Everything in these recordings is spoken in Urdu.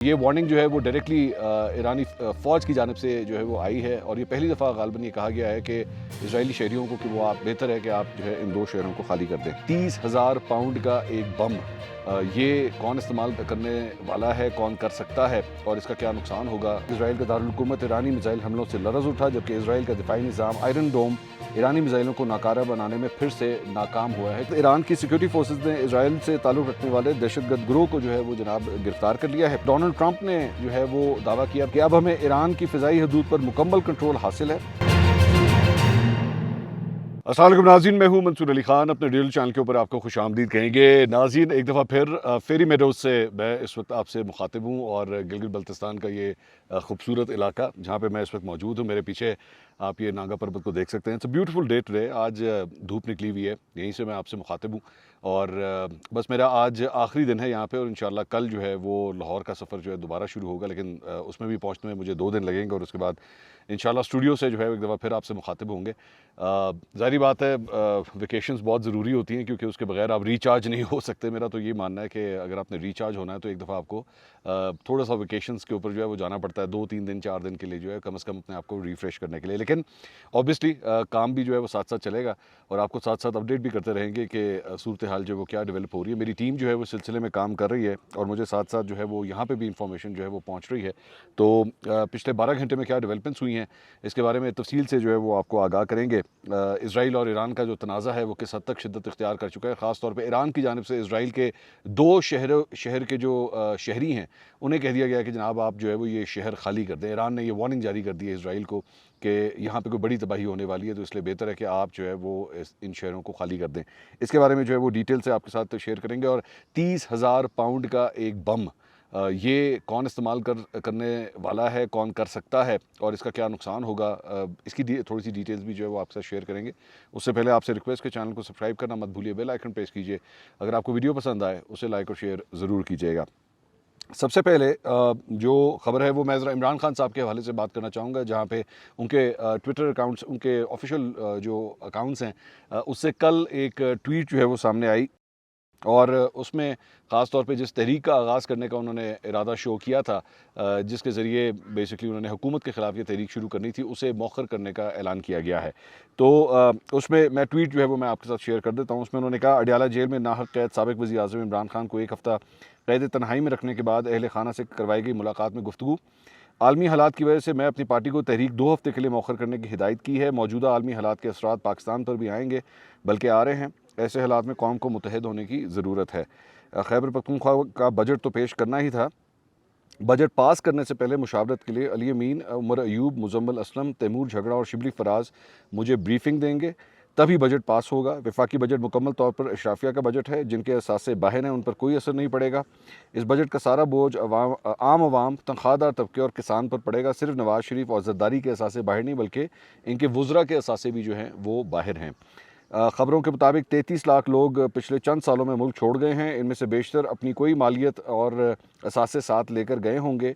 یہ وارننگ جو ہے وہ ڈائریکٹلی ایرانی فوج کی جانب سے جو ہے وہ آئی ہے، اور یہ پہلی دفعہ غالباً یہ کہا گیا ہے کہ اسرائیلی شہریوں کو کہ وہ آپ بہتر ہے کہ آپ جو ہے ان دو شہروں کو خالی کر دیں۔ 30,000 پاؤنڈ کا ایک بم، یہ کون استعمال کرنے والا ہے، کون کر سکتا ہے اور اس کا کیا نقصان ہوگا؟ اسرائیل کا دارالحکومت ایرانی میزائل حملوں سے لرز اٹھا، جبکہ اسرائیل کا دفاعی نظام آئرن ڈوم ایرانی میزائلوں کو ناکارہ بنانے میں پھر سے ناکام ہوا ہے۔ ایران کی سیکیورٹی فورسز نے اسرائیل سے تعلق رکھنے والے دہشت گرد گروہ کو جو ہے وہ جناب گرفتار کر لیا ہے۔ ڈونلڈ ٹرمپ نے جو ہے وہ دعویٰ کیا کہ اب ہمیں ایران کی فضائی حدود پر مکمل کنٹرول حاصل ہے۔ السلام علیکم ناظرین، میں ہوں منصور علی خان، اپنے ریل چینل کے اوپر آپ کو خوش آمدید کہیں گے۔ ناظرین، ایک دفعہ پھر فیری میڈوز سے میں اس وقت آپ سے مخاطب ہوں، اور گلگت بلتستان کا یہ خوبصورت علاقہ جہاں پہ میں اس وقت موجود ہوں، میرے پیچھے آپ یہ ناگا پربت کو دیکھ سکتے ہیں۔ It's a beautiful day today, آج دھوپ نکلی ہوئی ہے، یہیں سے میں آپ سے مخاطب ہوں، اور بس میرا آج آخری دن ہے یہاں پہ، اور انشاءاللہ کل جو ہے وہ لاہور کا سفر جو ہے دوبارہ شروع ہوگا، لیکن اس میں بھی پہنچنے میں مجھے 2 دن لگیں گے، اور اس کے بعد انشاءاللہ اسٹوڈیو سے جو ہے ایک دفعہ پھر آپ سے مخاطب ہوں گے۔ ظاہری بات ہے ویکیشنز بہت ضروری ہوتی ہیں، کیونکہ اس کے بغیر آپ ریچارج نہیں ہو سکتے۔ میرا تو یہ ماننا ہے کہ اگر آپ نے ریچارج ہونا ہے تو ایک دفعہ آپ کو تھوڑا سا ویکیشنز کے اوپر جو ہے وہ جانا پڑتا ہے، 2-3 دن 4 دن کے لیے جو ہے کم از کم اپنے آپ کو ریفریش کرنے کے لیے۔ لیکن اوبیسلی کام بھی جو ہے وہ ساتھ ساتھ چلے گا، اور آپ کو ساتھ ساتھ اپڈیٹ بھی کرتے رہیں گے کہ صورتحال جو ہے وہ کیا ڈیولپ ہو رہی ہے۔ میری ٹیم جو ہے وہ سلسلے میں کام کر رہی ہے، اور مجھے ساتھ ساتھ جو ہے وہ یہاں پہ بھی انفارمیشن جو ہے وہ پہنچ رہی ہے۔ تو پچھلے 12 گھنٹے میں کیا ڈیولپمنٹس ہوئی ہیں اس کے بارے میں تفصیل سے جو ہے وہ آپ کو آگاہ کریں گے۔ اسرائیل اور ایران کا جو تنازع ہے وہ کس حد تک شدت اختیار کر چکا ہے، خاص طور پہ ایران کی جانب سے اسرائیل کے 2 شہر کے جو شہری ہیں انہیں کہہ دیا گیا کہ جناب آپ جو ہے وہ یہ شہر خالی کر دیں۔ ایران نے یہ وارننگ جاری کر دی ہے اسرائیل کو کہ یہاں پہ کوئی بڑی تباہی ہونے والی ہے، تو اس لیے بہتر ہے کہ آپ جو ہے وہ ان شہروں کو خالی کر دیں۔ اس کے بارے میں جو ہے وہ ڈیٹیل سے آپ کے ساتھ شیئر کریں گے۔ اور 30,000 پاؤنڈ کا ایک بم، یہ کون استعمال کرنے والا ہے، کون کر سکتا ہے اور اس کا کیا نقصان ہوگا، اس کی تھوڑی سی ڈیٹیلز بھی جو ہے وہ آپ کے ساتھ شیئر کریں گے۔ اس سے پہلے آپ سے ریکویسٹ کہ چینل کو سبسکرائب کرنا مت بھولیے، بیل آئیکن پریس کیجیے، اگر آپ کو ویڈیو پسند آئے اسے لائک اور شیئر ضرور کیجیے گا۔ سب سے پہلے جو خبر ہے وہ میں ذرا عمران خان صاحب کے حوالے سے بات کرنا چاہوں گا، جہاں پہ ان کے ٹویٹر اکاؤنٹس، ان کے آفیشیل جو اکاؤنٹس ہیں، اس سے کل ایک ٹویٹ جو ہے وہ سامنے آئی، اور اس میں خاص طور پہ جس تحریک کا آغاز کرنے کا انہوں نے ارادہ شو کیا تھا، جس کے ذریعے بیسکلی انہوں نے حکومت کے خلاف یہ تحریک شروع کرنی تھی، اسے مؤخر کرنے کا اعلان کیا گیا ہے۔ تو اس میں ٹویٹ جو ہے وہ میں آپ کے ساتھ شیئر کر دیتا ہوں۔ اس میں انہوں نے کہا، اڈیالہ جیل میں ناحق قید سابق وزیر اعظم عمران خان کو 1 ہفتہ قید تنہائی میں رکھنے کے بعد اہل خانہ سے کروائی گئی ملاقات میں گفتگو۔ عالمی حالات کی وجہ سے میں اپنی پارٹی کو تحریک 2 ہفتے کے لیے مؤخر کرنے کی ہدایت کی ہے۔ موجودہ عالمی حالات کے اثرات پاکستان پر بھی آئیں گے، بلکہ آ رہے ہیں۔ ایسے حالات میں قوم کو متحد ہونے کی ضرورت ہے۔ خیبر پختونخوا کا بجٹ تو پیش کرنا ہی تھا، بجٹ پاس کرنے سے پہلے مشاورت کے لیے علی امین، عمر ایوب، مزمل اسلم، تیمور جھگڑا اور شبلی فراز مجھے بریفنگ دیں گے، تبھی بجٹ پاس ہوگا۔ وفاقی بجٹ مکمل طور پر اشرافیہ کا بجٹ ہے، جن کے اثاثے باہر ہیں، ان پر کوئی اثر نہیں پڑے گا۔ اس بجٹ کا سارا بوجھ عام عوام، تنخواہ دار طبقے اور کسان پر پڑے گا۔ صرف نواز شریف اور زرداری کے اثاثے باہر نہیں، بلکہ ان کے وزراء کے اثاثے بھی جو ہیں وہ باہر ہیں۔ خبروں کے مطابق 33 لاکھ لوگ پچھلے چند سالوں میں ملک چھوڑ گئے ہیں، ان میں سے بیشتر اپنی کوئی مالیت اور اثاثے ساتھ لے کر گئے ہوں گے۔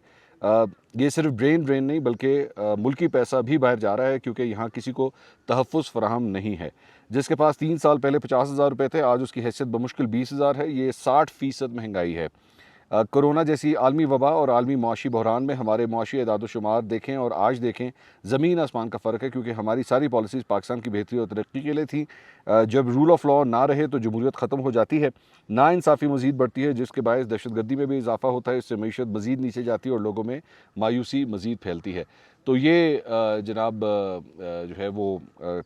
یہ صرف ڈرین نہیں بلکہ ملکی پیسہ بھی باہر جا رہا ہے، کیونکہ یہاں کسی کو تحفظ فراہم نہیں ہے۔ جس کے پاس 3 سال پہلے 50,000 روپے تھے، آج اس کی حیثیت بمشکل 20,000 ہے۔ یہ 60% مہنگائی ہے۔ کرونا جیسی عالمی وبا اور عالمی معاشی بحران میں ہمارے معاشی اعداد و شمار دیکھیں اور آج دیکھیں، زمین آسمان کا فرق ہے، کیونکہ ہماری ساری پالیسیز پاکستان کی بہتری اور ترقی کے لیے تھیں۔ جب رول آف لا نہ رہے تو جمہوریت ختم ہو جاتی ہے، ناانصافی مزید بڑھتی ہے، جس کے باعث دہشت گردی میں بھی اضافہ ہوتا ہے، اس سے معیشت مزید نیچے جاتی ہے اور لوگوں میں مایوسی مزید پھیلتی ہے۔ تو یہ جناب جو ہے وہ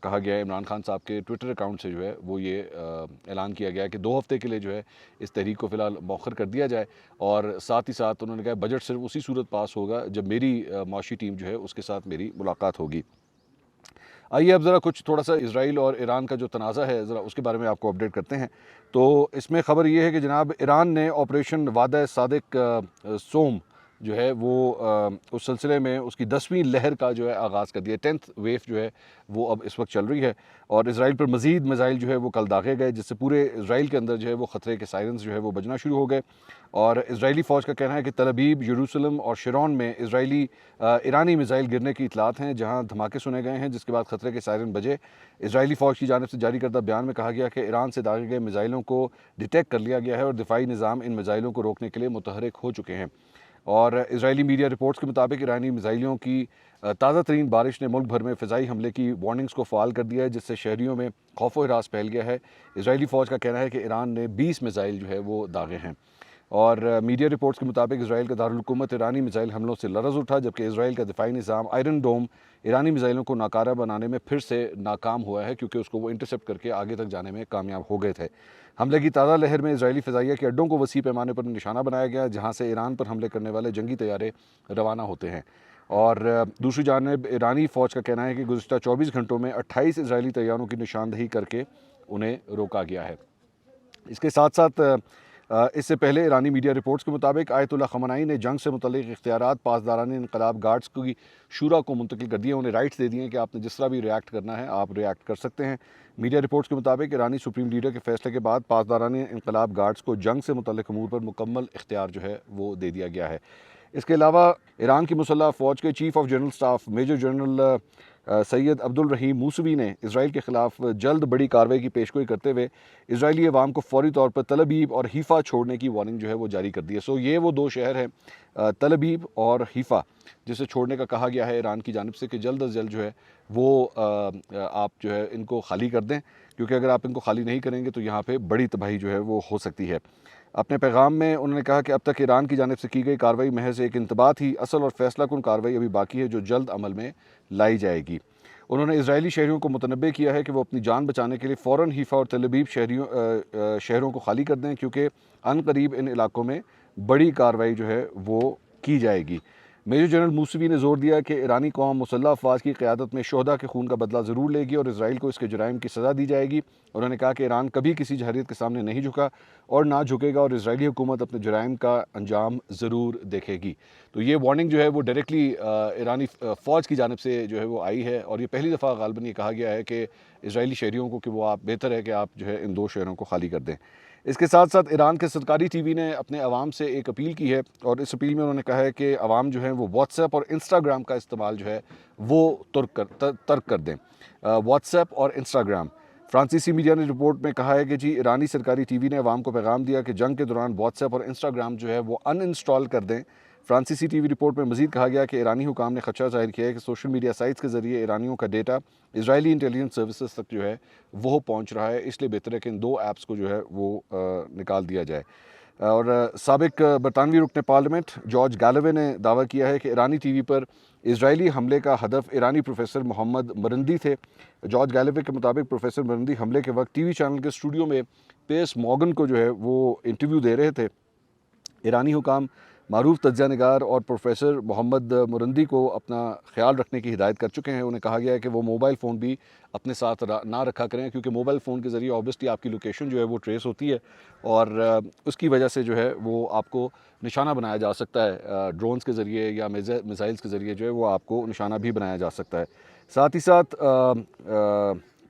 کہا گیا ہے عمران خان صاحب کے ٹویٹر اکاؤنٹ سے، جو ہے وہ یہ اعلان کیا گیا ہے کہ 2 ہفتے کے لیے جو ہے اس تحریک کو فی الحال مؤخر کر دیا جائے، اور ساتھ ہی ساتھ انہوں نے کہا بجٹ صرف اسی صورت پاس ہوگا جب میری معاشی ٹیم جو ہے اس کے ساتھ میری ملاقات ہوگی۔ آئیے اب ذرا کچھ تھوڑا سا اسرائیل اور ایران کا جو تنازع ہے ذرا اس کے بارے میں آپ کو اپڈیٹ کرتے ہیں۔ تو اس میں خبر یہ ہے کہ جناب ایران نے آپریشن وعدہ صادق سوم جو ہے وہ اس سلسلے میں اس کی 10ویں لہر کا جو ہے آغاز کر دیا، 10th ویو جو ہے وہ اب اس وقت چل رہی ہے، اور اسرائیل پر مزید میزائل جو ہے وہ کل داغے گئے، جس سے پورے اسرائیل کے اندر جو ہے وہ خطرے کے سائرنز جو ہے وہ بجنا شروع ہو گئے۔ اور اسرائیلی فوج کا کہنا ہے کہ تل ابیب، یروشلم اور شیرون میں ایرانی میزائل گرنے کی اطلاعات ہیں، جہاں دھماکے سنے گئے ہیں، جس کے بعد خطرے کے سائرن بجے۔ اسرائیلی فوج کی جانب سے جاری کردہ بیان میں کہا گیا کہ ایران سے داغے گئے میزائلوں کو ڈیٹیکٹ کر لیا گیا ہے اور دفاعی نظام ان میزائلوں کو روکنے کے لیے متحرک ہو چکے ہیں۔ اور اسرائیلی میڈیا رپورٹس کے مطابق ایرانی میزائلوں کی تازہ ترین بارش نے ملک بھر میں فضائی حملے کی وارننگز کو فعال کر دیا ہے، جس سے شہریوں میں خوف و ہراس پھیل گیا ہے۔ اسرائیلی فوج کا کہنا ہے کہ ایران نے 20 میزائل جو ہے وہ داغے ہیں، اور میڈیا رپورٹس کے مطابق اسرائیل کا دارالحکومت ایرانی میزائل حملوں سے لرز اٹھا، جبکہ اسرائیل کا دفاعی نظام آئرن ڈوم ایرانی میزائلوں کو ناکارہ بنانے میں پھر سے ناکام ہوا ہے، کیونکہ اس کو وہ انٹرسیپٹ کر کے آگے تک جانے میں کامیاب ہو گئے تھے۔ حملے کی تازہ لہر میں اسرائیلی فضائیہ کے اڈوں کو وسیع پیمانے پر نشانہ بنایا گیا، جہاں سے ایران پر حملے کرنے والے جنگی طیارے روانہ ہوتے ہیں۔ اور دوسری جانب ایرانی فوج کا کہنا ہے کہ گزشتہ 24 گھنٹوں میں 28 اسرائیلی طیاروں کی نشاندہی کر کے انہیں روکا گیا ہے۔ اس کے ساتھ ساتھ اس سے پہلے ایرانی میڈیا رپورٹس کے مطابق آیت اللہ خامنائی نے جنگ سے متعلق اختیارات پاسداران انقلاب گارڈز کی شورا کو منتقل کر دیے، انہیں رائٹس دے دیے ہیں کہ آپ نے جس طرح بھی ریاکٹ کرنا ہے آپ ریاکٹ کر سکتے ہیں۔ میڈیا رپورٹس کے مطابق ایرانی سپریم لیڈر کے فیصلے کے بعد پاسداران انقلاب گارڈز کو جنگ سے متعلق امور پر مکمل اختیار جو ہے وہ دے دیا گیا ہے۔ اس کے علاوہ ایران کی مسلح فوج کے chief of general staff major general Seyed Abdul Rahim Moosavi نے اسرائیل کے خلاف جلد بڑی کارروائی کی پیشگوئی کرتے ہوئے اسرائیلی عوام کو فوری طور پر تل ابیب اور حیفا چھوڑنے کی وارننگ جو ہے وہ جاری کر دی ہے۔ سو یہ وہ دو شہر ہیں تل ابیب اور حیفا، جسے چھوڑنے کا کہا گیا ہے ایران کی جانب سے کہ جلد از جلد جو ہے وہ آپ جو ہے ان کو خالی کر دیں، کیونکہ اگر آپ ان کو خالی نہیں کریں گے تو یہاں پہ بڑی تباہی جو ہے وہ ہو سکتی ہے۔ اپنے پیغام میں انہوں نے کہا کہ اب تک ایران کی جانب سے کی گئی کارروائی محض ایک انتباہ تھی، اصل اور فیصلہ کن کارروائی ابھی باقی ہے جو جلد عمل میں لائی جائے گی۔ انہوں نے اسرائیلی شہریوں کو متنبہ کیا ہے کہ وہ اپنی جان بچانے کے لیے فوراً حیفا اور تل ابیب شہروں کو خالی کر دیں، کیونکہ عن قریب ان علاقوں میں بڑی کارروائی جو ہے وہ کی جائے گی۔ میجر جنرل موسوی نے زور دیا کہ ایرانی قوم مسلح افواج کی قیادت میں شہداء کے خون کا بدلہ ضرور لے گی اور اسرائیل کو اس کے جرائم کی سزا دی جائے گی۔ انہوں نے کہا کہ ایران کبھی کسی جمہوریت کے سامنے نہیں جھکا اور نہ جھکے گا، اور اسرائیلی حکومت اپنے جرائم کا انجام ضرور دیکھے گی۔ تو یہ وارننگ جو ہے وہ ڈائریکٹلی ایرانی فوج کی جانب سے جو ہے وہ آئی ہے، اور یہ پہلی دفعہ غالباً یہ کہا گیا ہے کہ اسرائیلی شہریوں کو کہ وہ آپ بہتر ہے کہ آپ جو ہے ان دو شہروں کو خالی کر دیں۔ اس کے ساتھ ساتھ ایران کے سرکاری ٹی وی نے اپنے عوام سے ایک اپیل کی ہے، اور اس اپیل میں انہوں نے کہا ہے کہ عوام جو ہیں وہ واٹس ایپ اور انسٹاگرام کا استعمال جو ہے وہ ترک کر دیں۔ واٹس ایپ اور انسٹاگرام، فرانسیسی میڈیا نے رپورٹ میں کہا ہے کہ جی ایرانی سرکاری ٹی وی نے عوام کو پیغام دیا کہ جنگ کے دوران واٹس ایپ اور انسٹاگرام جو ہے وہ ان انسٹال کر دیں۔ فرانسیسی ٹی وی رپورٹ میں مزید کہا گیا کہ ایرانی حکام نے خدشہ ظاہر کیا ہے کہ سوشل میڈیا سائٹس کے ذریعے ایرانیوں کا ڈیٹا اسرائیلی انٹیلیجنس سروسز تک جو ہے وہ پہنچ رہا ہے، اس لیے بہتر ہے کہ ان دو ایپس کو جو ہے وہ نکال دیا جائے۔ اور سابق برطانوی رکن پارلیمنٹ جارج گیلوے نے دعویٰ کیا ہے کہ ایرانی ٹی وی پر اسرائیلی حملے کا ہدف ایرانی پروفیسر محمد مرندی تھے۔ جارج گیلوے کے مطابق پروفیسر مرندی حملے کے وقت ٹی وی چینل کے اسٹوڈیو میں پیس مورگن کو جو ہے وہ انٹرویو دے رہے تھے۔ ایرانی حکام معروف تجزیہ نگار اور پروفیسر محمد مرندی کو اپنا خیال رکھنے کی ہدایت کر چکے ہیں۔ انہیں کہا گیا ہے کہ وہ موبائل فون بھی اپنے ساتھ نہ رکھا کریں، کیونکہ موبائل فون کے ذریعے آبویسلی آپ کی لوکیشن جو ہے وہ ٹریس ہوتی ہے، اور اس کی وجہ سے جو ہے وہ آپ کو نشانہ بنایا جا سکتا ہے، ڈرونز کے ذریعے یا میزائلز کے ذریعے جو ہے وہ آپ کو نشانہ بھی بنایا جا سکتا ہے۔ ساتھ ہی ساتھ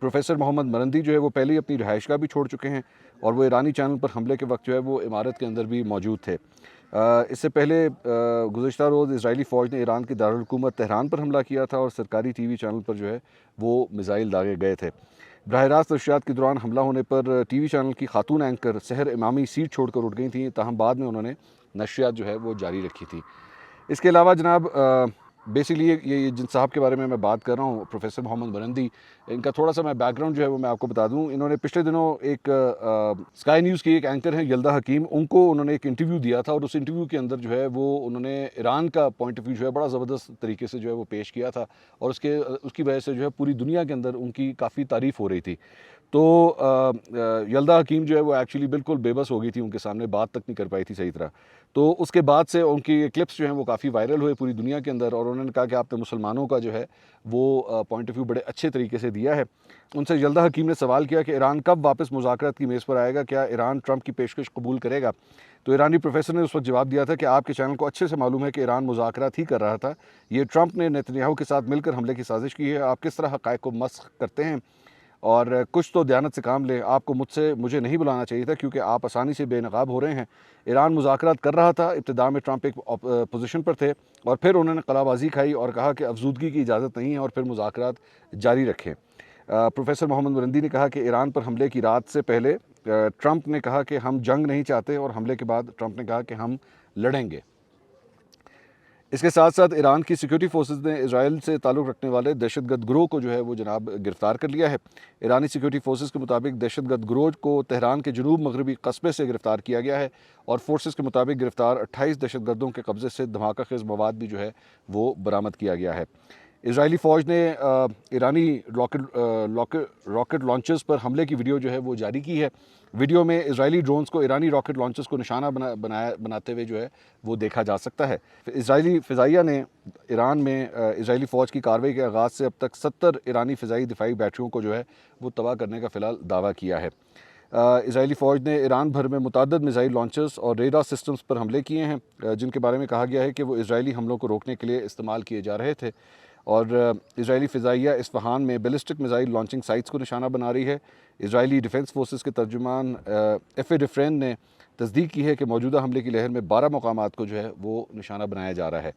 پروفیسر محمد مرندی جو ہے وہ پہلے اپنی رہائش گاہ بھی چھوڑ چکے ہیں، اور وہ ایرانی چینل پر حملے کے وقت جو ہے وہ عمارت کے اندر بھی موجود تھے۔ اس سے پہلے گزشتہ روز اسرائیلی فوج نے ایران کی دارالحکومت تہران پر حملہ کیا تھا، اور سرکاری ٹی وی چینل پر جو ہے وہ میزائل داغے گئے تھے۔ براہ راست نشریات کے دوران حملہ ہونے پر ٹی وی چینل کی خاتون اینکر سحر امامی سیٹ چھوڑ کر اٹھ گئی تھیں، تاہم بعد میں انہوں نے نشریات جو ہے وہ جاری رکھی تھی۔ اس کے علاوہ جناب بیسیکلی یہ جن صاحب کے بارے میں بات کر رہا ہوں، پروفیسر محمد مرندی، ان کا تھوڑا سا میں بیک گراؤنڈ جو ہے وہ میں آپ کو بتا دوں۔ انہوں نے پچھلے دنوں ایک اسکائی نیوز کی ایک اینکر ہیں یلدا حکیم، ان کو انہوں نے ایک انٹرویو دیا تھا، اور اس انٹرویو کے اندر جو ہے وہ انہوں نے ایران کا پوائنٹ آف ویو جو ہے بڑا زبردست طریقے سے جو ہے وہ پیش کیا تھا، اور اس کی وجہ سے جو ہے پوری دنیا کے اندر ان کی کافی تعریف ہو رہی تھی۔ تو یلدا حکیم جو ہے وہ ایکچولی بالکل بے بس ہو گئی تھی، ان کے سامنے بات تک نہیں کر پائی تھی صحیح طرح۔ تو اس کے بعد سے ان کی کلپس جو ہیں وہ کافی وائرل ہوئے پوری دنیا کے اندر، اور انہوں نے کہا کہ آپ نے مسلمانوں کا جو ہے وہ پوائنٹ آف ویو بڑے اچھے طریقے سے دیا ہے۔ ان سے یلدا حکیم نے سوال کیا کہ ایران کب واپس مذاکرات کی میز پر آئے گا، کیا ایران ٹرمپ کی پیشکش قبول کرے گا؟ تو ایرانی پروفیسر نے اس وقت جواب دیا تھا کہ آپ کے چینل کو اچھے سے معلوم ہے کہ ایران مذاکرات ہی کر رہا تھا، یہ ٹرمپ نے نیتنیاہو کے ساتھ مل کر حملے کی سازش کی ہے، آپ کس طرح حقائق کو مسخ کرتے ہیں، اور کچھ تو دیانت سے کام لیں، آپ کو مجھے نہیں بلانا چاہیے تھا کیونکہ آپ آسانی سے بے نقاب ہو رہے ہیں۔ ایران مذاکرات کر رہا تھا، ابتدا میں ٹرمپ ایک پوزیشن پر تھے، اور پھر انہوں نے قلع بازی کھائی اور کہا کہ افزودگی کی اجازت نہیں ہے، اور پھر مذاکرات جاری رکھیں۔ پروفیسر محمد مرندی نے کہا کہ ایران پر حملے کی رات سے پہلے ٹرمپ نے کہا کہ ہم جنگ نہیں چاہتے، اور حملے کے بعد ٹرمپ نے کہا کہ ہم لڑیں گے۔ اس کے ساتھ ساتھ ایران کی سیکیورٹی فورسز نے اسرائیل سے تعلق رکھنے والے دہشت گرد گروہ کو جو ہے وہ جناب گرفتار کر لیا ہے۔ ایرانی سیکیورٹی فورسز کے مطابق دہشت گرد گروہ کو تہران کے جنوب مغربی قصبے سے گرفتار کیا گیا ہے، اور فورسز کے مطابق گرفتار 28 دہشت گردوں کے قبضے سے دھماکہ خیز مواد بھی جو ہے وہ برآمد کیا گیا ہے۔ اسرائیلی فوج نے ایرانی راکٹ لانچرز پر حملے کی ویڈیو جو ہے وہ جاری کی ہے۔ ویڈیو میں اسرائیلی ڈرونز کو ایرانی راکٹ لانچرز کو نشانہ بناتے ہوئے جو ہے وہ دیکھا جا سکتا ہے۔ اسرائیلی فضائیہ نے ایران میں اسرائیلی فوج کی کارروائی کے آغاز سے اب تک 70 ایرانی فضائی دفاعی بیٹریوں کو جو ہے وہ تباہ کرنے کا فی الحال دعویٰ کیا ہے۔ اسرائیلی فوج نے ایران بھر میں متعدد میزائل لانچرز اور ریڈار سسٹمز پر حملے کیے ہیں، جن کے بارے میں کہا گیا ہے کہ وہ اسرائیلی حملوں کو روکنے کے لیے استعمال کیے جا رہے تھے، اور اسرائیلی فضائیہ اصفہان میں بیلسٹک میزائل لانچنگ سائٹس کو نشانہ بنا رہی ہے۔ اسرائیلی ڈیفنس فورسز کے ترجمان ایف اے ڈفرین نے تصدیق کی ہے کہ موجودہ حملے کی لہر میں 12 مقامات کو جو ہے وہ نشانہ بنایا جا رہا ہے۔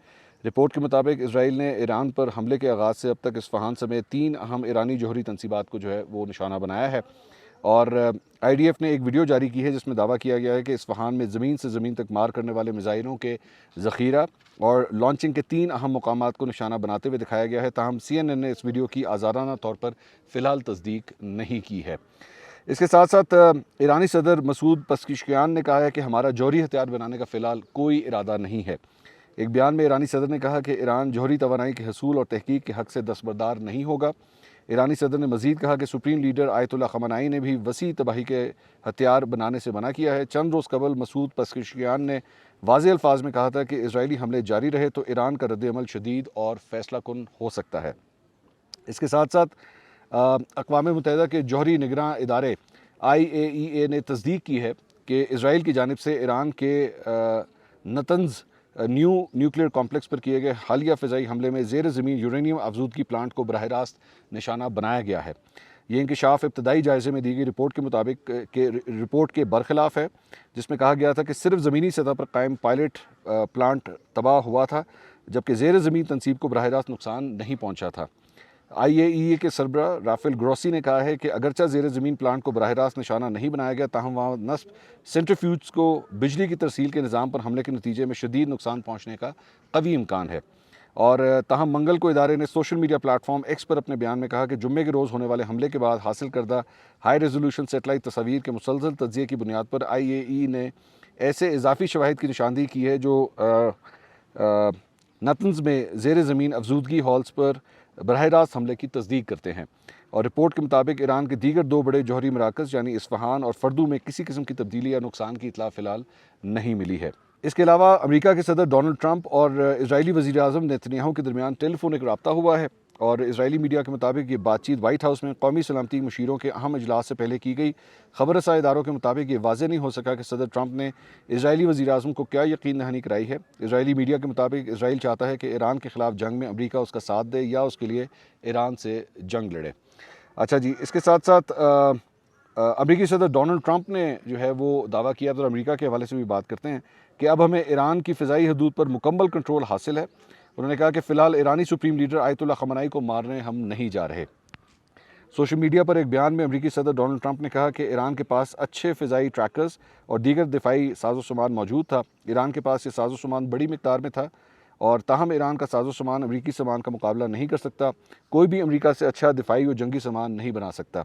رپورٹ کے مطابق اسرائیل نے ایران پر حملے کے آغاز سے اب تک اصفہان سمیت 3 اہم ایرانی جوہری تنصیبات کو جو ہے وہ نشانہ بنایا ہے، اور آئی ڈی ایف نے ایک ویڈیو جاری کی ہے جس میں دعویٰ کیا گیا ہے کہ اصفہان میں زمین سے زمین تک مار کرنے والے میزائلوں کے ذخیرہ اور لانچنگ کے 3 اہم مقامات کو نشانہ بناتے ہوئے دکھایا گیا ہے، تاہم سی این این نے اس ویڈیو کی آزادانہ طور پر فی الحال تصدیق نہیں کی ہے۔ اس کے ساتھ ساتھ ایرانی صدر مسعود پزشکیان نے کہا ہے کہ ہمارا جوہری ہتھیار بنانے کا فی الحال کوئی ارادہ نہیں ہے۔ ایک بیان میں ایرانی صدر نے کہا کہ ایران جوہری توانائی کے حصول اور تحقیق کے حق سے دستبردار نہیں ہوگا۔ ایرانی صدر نے مزید کہا کہ سپریم لیڈر آیت اللہ خامنائی نے بھی وسیع تباہی کے ہتھیار بنانے سے منع کیا ہے۔ چند روز قبل مسعود پزشکیان نے واضح الفاظ میں کہا تھا کہ اسرائیلی حملے جاری رہے تو ایران کا رد عمل شدید اور فیصلہ کن ہو سکتا ہے۔ اس کے ساتھ ساتھ اقوام متحدہ کے جوہری نگراں ادارے IAEA نے تصدیق کی ہے کہ اسرائیل کی جانب سے ایران کے نتنز نیوکلیئر کمپلیکس پر کیے گئے حالیہ فضائی حملے میں زیر زمین یورینیم افزودگی پلانٹ کو براہ راست نشانہ بنایا گیا ہے۔ یہ انکشاف ابتدائی جائزے میں دی گئی رپورٹ کے مطابق رپورٹ کے برخلاف ہے، جس میں کہا گیا تھا کہ صرف زمینی سطح پر قائم پائلٹ پلانٹ تباہ ہوا تھا، جبکہ زیر زمین تنصیب کو براہ راست نقصان نہیں پہنچا تھا۔ IAEA کے سربراہ رافیل گروسی نے کہا ہے کہ اگرچہ زیر زمین پلانٹ کو براہ راست نشانہ نہیں بنایا گیا، تاہم وہاں نصب سینٹریفیوجز کو بجلی کی ترسیل کے نظام پر حملے کے نتیجے میں شدید نقصان پہنچنے کا قوی امکان ہے۔ اور تاہم منگل کو ادارے نے social media platform X پر اپنے بیان میں کہا کہ جمعے کے روز ہونے والے حملے کے بعد حاصل کردہ ہائی ریزولوشن سیٹلائٹ تصاویر کے مسلسل تجزیے کی بنیاد پر IAEA نے ایسے اضافی شواہد کی نشاندہی کی ہے جو نتنز میں زیر زمین افزودگی ہالز پر براہ راست حملے کی تصدیق کرتے ہیں، اور رپورٹ کے مطابق ایران کے دیگر 2 بڑے جوہری مراکز یعنی اصفہان اور فردو میں کسی قسم کی تبدیلی یا نقصان کی اطلاع فی الحال نہیں ملی ہے۔ اس کے علاوہ امریکہ کے صدر ڈونلڈ ٹرمپ اور اسرائیلی وزیر اعظم نیتنیاہو کے درمیان ٹیلی فونک رابطہ ہوا ہے، اور اسرائیلی میڈیا کے مطابق یہ بات چیت وائٹ ہاؤس میں قومی سلامتی مشیروں کے اہم اجلاس سے پہلے کی گئی۔ خبر رساں اداروں کے مطابق یہ واضح نہیں ہو سکا کہ صدر ٹرمپ نے اسرائیلی وزیر اعظم کو کیا یقین دہانی کرائی ہے۔ اسرائیلی میڈیا کے مطابق اسرائیل چاہتا ہے کہ ایران کے خلاف جنگ میں امریکہ اس کا ساتھ دے یا اس کے لیے ایران سے جنگ لڑے۔ اچھا جی، اس کے ساتھ ساتھ امریکی صدر ڈونلڈ ٹرمپ نے جو ہے وہ دعویٰ کیا، اور امریکہ کے حوالے سے بھی بات کرتے ہیں کہ اب ہمیں ایران کی فضائی حدود پر مکمل کنٹرول حاصل ہے۔ انہوں نے کہا کہ فی الحال ایرانی سپریم لیڈر آیت اللہ خامنائی کو مارنے ہم نہیں جا رہے۔ سوشل میڈیا پر ایک بیان میں امریکی صدر ڈونلڈ ٹرمپ نے کہا کہ ایران کے پاس اچھے فضائی ٹریکرز اور دیگر دفاعی ساز و سامان موجود تھا۔ ایران کے پاس یہ ساز و سامان بڑی مقدار میں تھا، اور تاہم ایران کا ساز و سامان امریکی سامان کا مقابلہ نہیں کر سکتا۔ کوئی بھی امریکہ سے اچھا دفاعی اور جنگی سامان نہیں بنا سکتا۔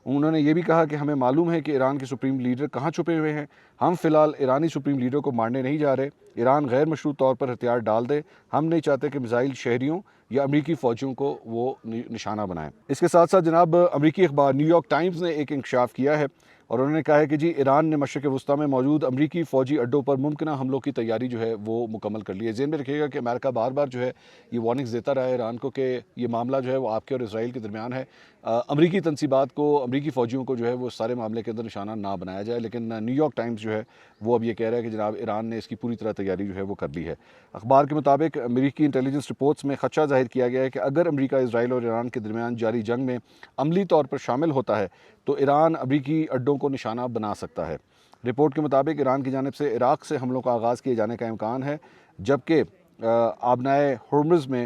انہوں نے یہ بھی کہا کہ ہمیں معلوم ہے کہ ایران کے سپریم لیڈر کہاں چھپے ہوئے ہیں۔ ہم فی الحال ایرانی سپریم لیڈر کو مارنے نہیں جا رہے۔ ایران غیر مشروط طور پر ہتھیار ڈال دے، ہم نہیں چاہتے کہ میزائل شہریوں یا امریکی فوجیوں کو وہ نشانہ بنائیں۔ اس کے ساتھ ساتھ جناب امریکی اخبار نیو یارک ٹائمز نے ایک انکشاف کیا ہے، اور انہوں نے کہا ہے کہ جی ایران نے مشرق وسطیٰ میں موجود امریکی فوجی اڈوں پر ممکنہ حملوں کی تیاری جو ہے وہ مکمل کر لی ہے۔ ذہن میں رکھیے گا کہ امریکہ بار بار جو ہے یہ وارننگز دیتا رہا ہے ایران کو کہ یہ معاملہ جو ہے وہ آپ کے اور اسرائیل کے درمیان ہے، امریکی تنصیبات کو، امریکی فوجیوں کو جو ہے وہ سارے معاملے کے اندر نشانہ نہ بنایا جائے، لیکن نیو یارک ٹائمز جو ہے وہ اب یہ کہہ رہا ہے کہ جناب ایران نے اس کی پوری طرح تیاری جو ہے وہ کر لی ہے۔ اخبار کے مطابق امریکی انٹیلیجنس رپورٹس میں خدشہ ظاہر کیا گیا ہے کہ اگر امریکہ اسرائیل اور ایران کے درمیان جاری جنگ میں عملی طور پر شامل ہوتا ہے تو ایران امریکی اڈوں کو نشانہ بنا سکتا ہے۔ رپورٹ کے مطابق ایران کی جانب سے عراق سے حملوں کا آغاز کیے جانے کا امکان ہے، جبکہ آبنائے ہرمز میں